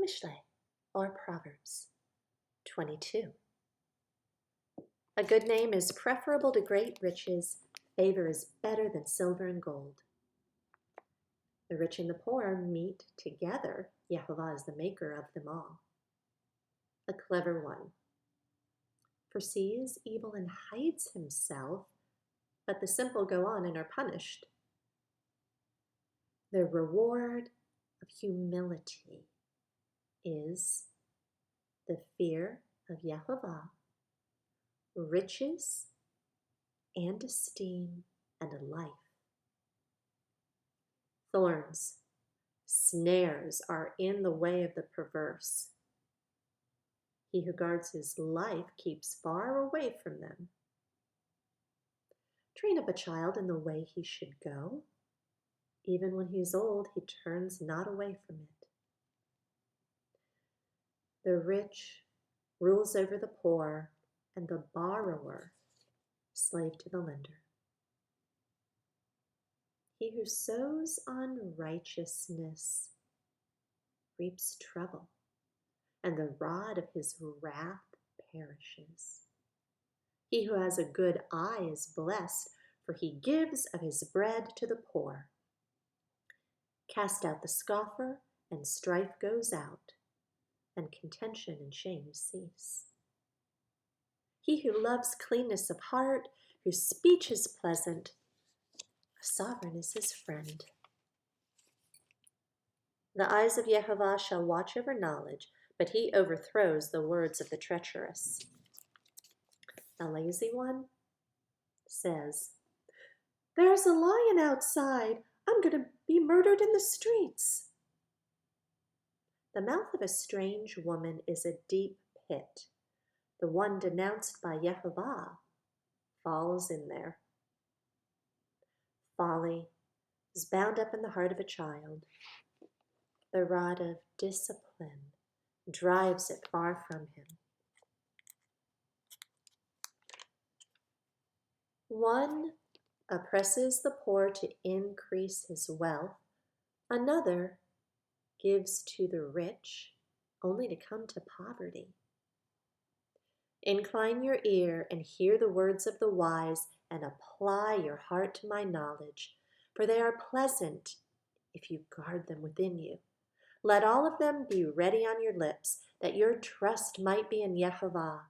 Mishle, or Proverbs 22. A good name is preferable to great riches. Favor is better than silver and gold. The rich and the poor meet together. Yehovah is the maker of them all. A clever one foresees evil and hides himself, but the simple go on and are punished. The reward of humility is the fear of Yehovah, riches and esteem and a life. Thorns, snares are in the way of the perverse. He who guards his life keeps far away from them. Train up a child in the way he should go. Even when he is old, he turns not away from it. The rich rules over the poor, and the borrower slave to the lender. He who sows unrighteousness reaps trouble, and the rod of his wrath perishes. He who has a good eye is blessed, for he gives of his bread to the poor. Cast out the scoffer, and strife goes out, and contention and shame cease. He who loves cleanness of heart, whose speech is pleasant, a sovereign is his friend. The eyes of Yehovah shall watch over knowledge, but he overthrows the words of the treacherous. The lazy one says, "There's a lion outside. I'm going to be murdered in the streets." The mouth of a strange woman is a deep pit. The one denounced by Yehovah falls in there. Folly is bound up in the heart of a child. The rod of discipline drives it far from him. One oppresses the poor to increase his wealth. Another gives to the rich only to come to poverty. Incline your ear and hear the words of the wise, and apply your heart to my knowledge, for they are pleasant if you guard them within you. Let all of them be ready on your lips, that your trust might be in Yehovah.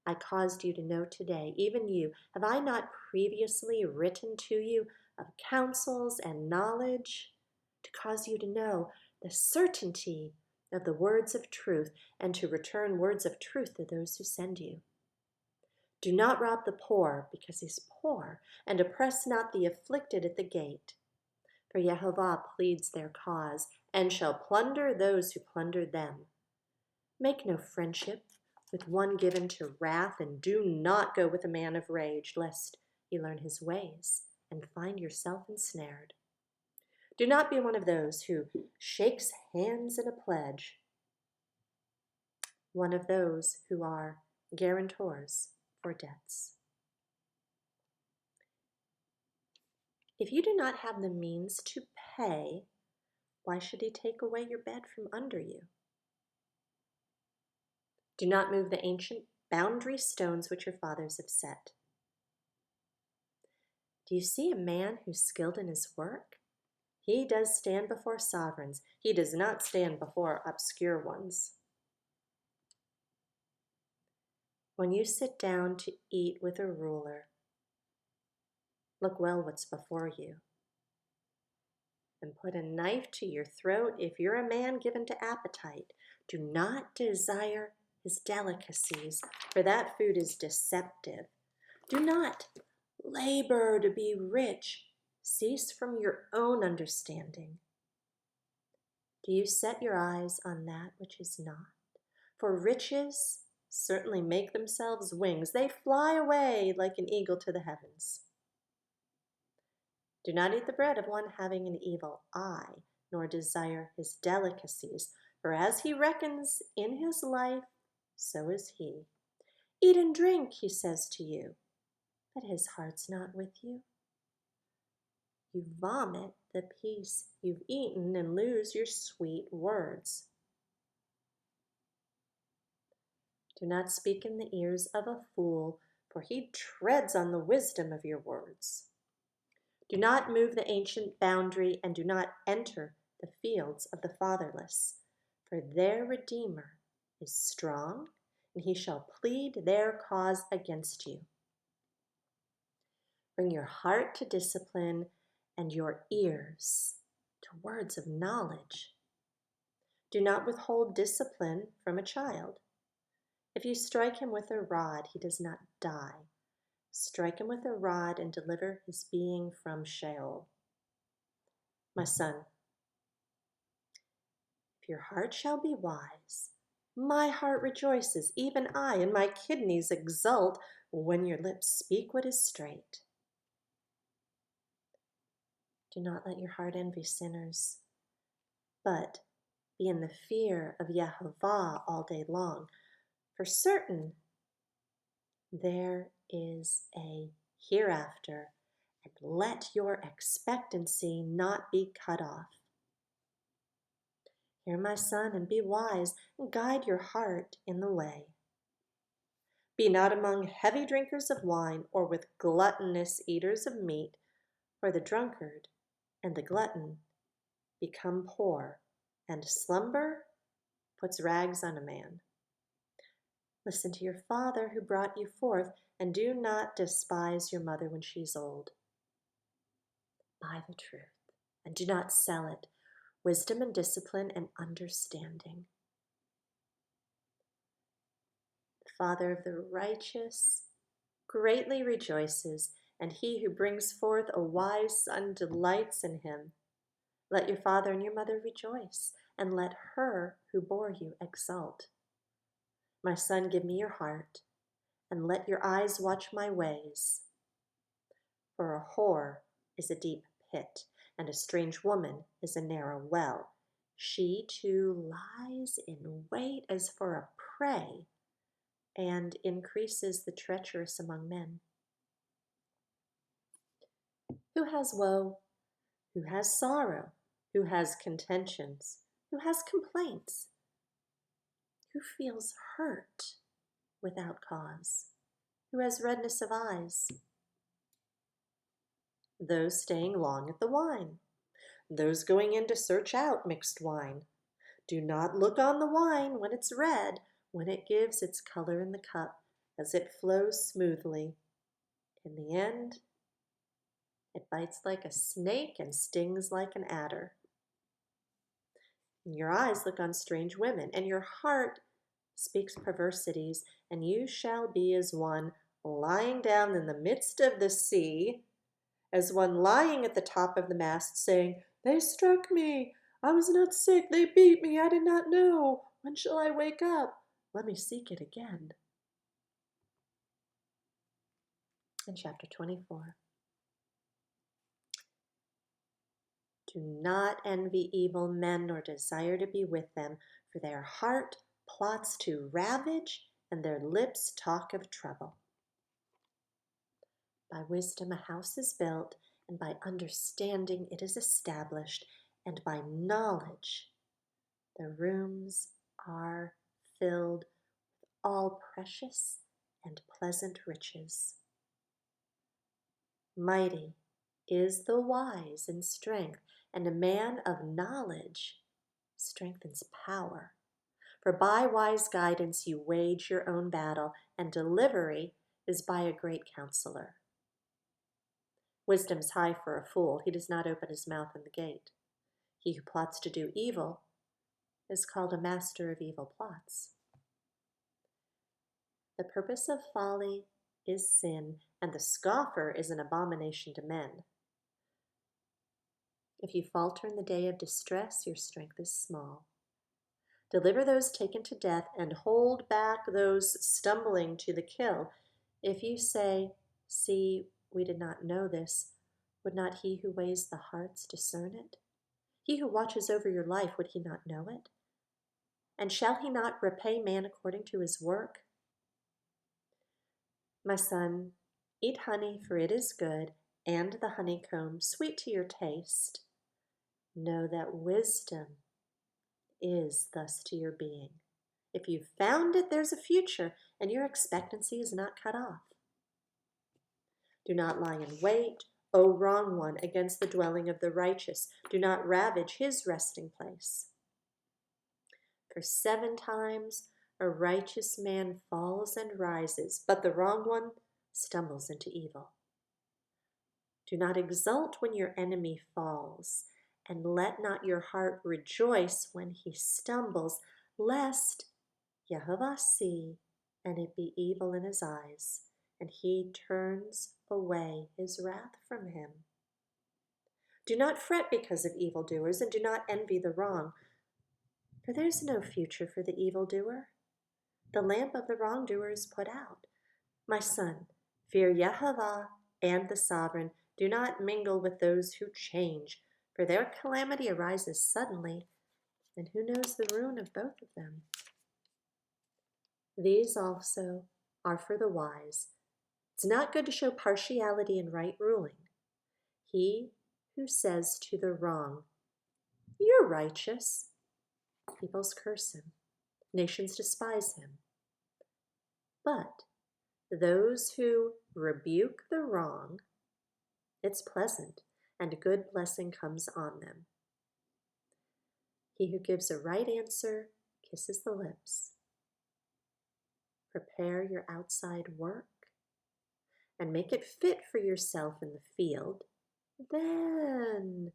I caused you to know today, even you. Have I not previously written to you of counsels and knowledge, to cause you to know the certainty of the words of truth, and to return words of truth to those who send you? Do not rob the poor because he's poor, and oppress not the afflicted at the gate. For Yehovah pleads their cause, and shall plunder those who plunder them. Make no friendship with one given to wrath, and do not go with a man of rage, lest you learn his ways and find yourself ensnared. Do not be one of those who shakes hands in a pledge, one of those who are guarantors for debts. If you do not have the means to pay, why should he take away your bed from under you? Do not move the ancient boundary stones which your fathers have set. Do you see a man who's skilled in his work? He does stand before sovereigns. He does not stand before obscure ones. When you sit down to eat with a ruler, look well what's before you, and put a knife to your throat if you're a man given to appetite. Do not desire his delicacies, for that food is deceptive. Do not labor to be rich. Cease from your own understanding. Do you set your eyes on that which is not? For riches certainly make themselves wings. They fly away like an eagle to the heavens. Do not eat the bread of one having an evil eye, nor desire his delicacies, for as he reckons in his life, so is he. Eat and drink, he says to you, but his heart's not with you. You vomit the peace you've eaten and lose your sweet words. Do not speak in the ears of a fool, for he treads on the wisdom of your words. Do not move the ancient boundary, and do not enter the fields of the fatherless, for their Redeemer is strong, and he shall plead their cause against you. Bring your heart to discipline and your ears to words of knowledge. Do not withhold discipline from a child. If you strike him with a rod, he does not die. Strike him with a rod and deliver his being from Sheol. My son, if your heart shall be wise, my heart rejoices, even I, and my kidneys exult when your lips speak what is straight. Do not let your heart envy sinners, but be in the fear of Yehovah all day long. For certain, there is a hereafter, and let your expectancy not be cut off. Hear, my son, and be wise, and guide your heart in the way. Be not among heavy drinkers of wine, or with gluttonous eaters of meat, for the drunkard and the glutton become poor, and slumber puts rags on a man. Listen to your father who brought you forth, and do not despise your mother when she's old. Buy the truth, and do not sell it, wisdom and discipline and understanding. The father of the righteous greatly rejoices, and he who brings forth a wise son delights in him. Let your father and your mother rejoice, and let her who bore you exult. My son, give me your heart, and let your eyes watch my ways. For a whore is a deep pit, and a strange woman is a narrow well. She too lies in wait as for a prey, and increases the treacherous among men. Who has woe? Who has sorrow? Who has contentions? Who has complaints? Who feels hurt without cause? Who has redness of eyes? Those staying long at the wine, those going in to search out mixed wine. Do not look on the wine when it's red, when it gives its color in the cup, as it flows smoothly. In the end, it bites like a snake and stings like an adder. And your eyes look on strange women, and your heart speaks perversities, and you shall be as one lying down in the midst of the sea, as one lying at the top of the mast, saying, "They struck me. I was not sick. They beat me. I did not know. When shall I wake up? Let me seek it again." In chapter 24. Do not envy evil men, nor desire to be with them, for their heart plots to ravage, and their lips talk of trouble. By wisdom a house is built, and by understanding it is established, and by knowledge the rooms are filled with all precious and pleasant riches. Mighty is the wise in strength, and a man of knowledge strengthens power. For by wise guidance you wage your own battle, and delivery is by a great counselor. Wisdom's high for a fool. He does not open his mouth in the gate. He who plots to do evil is called a master of evil plots. The purpose of folly is sin, and the scoffer is an abomination to men. If you falter in the day of distress, your strength is small. Deliver those taken to death, and hold back those stumbling to the kill. If you say, "See, we did not know this," would not he who weighs the hearts discern it? He who watches over your life, would he not know it? And shall he not repay man according to his work? My son, eat honey, for it is good, and the honeycomb, sweet to your taste. Know that wisdom is thus to your being, If you've found it, there's a future, and your expectancy is not cut off. Do not lie in wait, O wrong one, against the dwelling of the righteous. Do not ravage his resting place. For 7 times a righteous man falls and rises, but the wrong one stumbles into evil. Do not exult when your enemy falls, and let not your heart rejoice when he stumbles, lest Yehovah see, and it be evil in his eyes, and he turns away his wrath from him. Do not fret because of evildoers, and do not envy the wrong, for there is no future for the evildoer. The lamp of the wrongdoer is put out. My son, fear Yehovah and the sovereign. Do not mingle with those who change, for their calamity arises suddenly, and who knows the ruin of both of them? These also are for the wise. It's not good to show partiality in right ruling. He who says to the wrong, "You're righteous," peoples curse him, nations despise him. But those who rebuke the wrong, it's pleasant, and good blessing comes on them. He who gives a right answer kisses the lips. Prepare your outside work and make it fit for yourself in the field. Then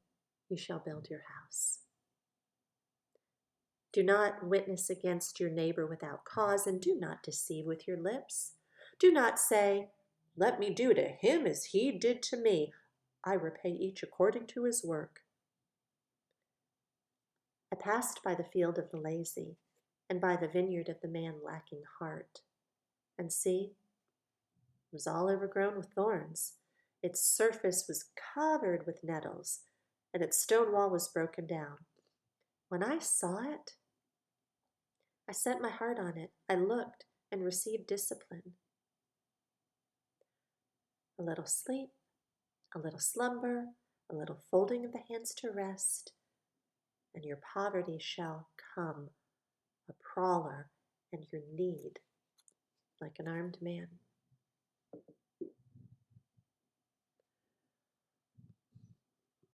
you shall build your house. Do not witness against your neighbor without cause, and do not deceive with your lips. Do not say, "Let me do to him as he did to me. I repay each according to his work." I passed by the field of the lazy, and by the vineyard of the man lacking heart. And see, it was all overgrown with thorns. Its surface was covered with nettles, and its stone wall was broken down. When I saw it, I set my heart on it. I looked and received discipline. A little sleep, a little slumber, a little folding of the hands to rest, and your poverty shall come, a prowler, and your need like an armed man.